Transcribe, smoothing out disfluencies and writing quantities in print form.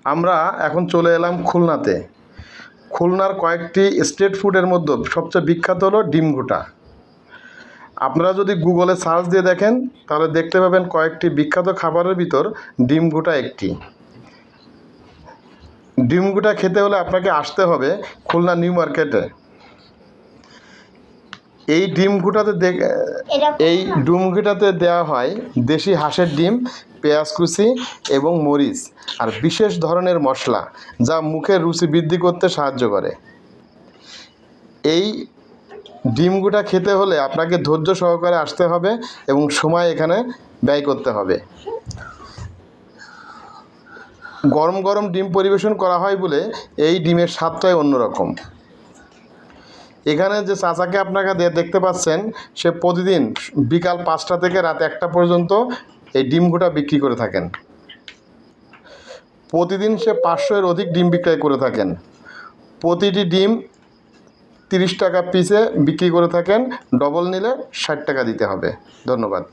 আমরা এখন চলে এলাম খুলনাতে। খুলনার কয়েকটি স্ট্রিট ফুডের মধ্যে সবচেয়ে বিখ্যাত হলো ডিম ঘুটা। আপনারা যদি গুগলে সার্চ দিয়ে দেখেন তাহলে দেখতে পাবেন কয়েকটি বিখ্যাত খাবারের ভিতর ডিম ঘুটা একটি। ডিম ঘুটা খেতে হলে আপনাকে আসতে হবে খুলনা নিউ মার্কেটে। এই ডিম ঘুটাতে দেওয়া হয় দেশি হাঁসের ডিম, পেঁয়াজ কুচি এবং মরিচ আর বিশেষ ধরনের মশলা, যা মুখের রুচি বৃদ্ধি করতে সাহায্য করে। এই ডিম ঘুটা খেতে হলে আপনাকে ধৈর্য সহকারে আসতে হবে এবং সময় এখানে ব্যয় করতে হবে। গরম গরম ডিম পরিবেশন করা হয় বলে এই ডিমের স্বাদটাই অন্যরকম। এখানে যে চাচাকে আপনাকে দেখতে পাচ্ছেন, সে প্রতিদিন বিকাল 5টা থেকে রাত 1টা পর্যন্ত এই ডিম ঘুটা বিক্রি করে থাকেন। প্রতিদিন সে 500-এর অধিক ডিম বিক্রয় করে থাকেন। প্রতিটি ডিম 30 টাকা পিসে বিক্রি করে থাকেন। ডবল নিলে 60 টাকা দিতে হবে। ধন্যবাদ।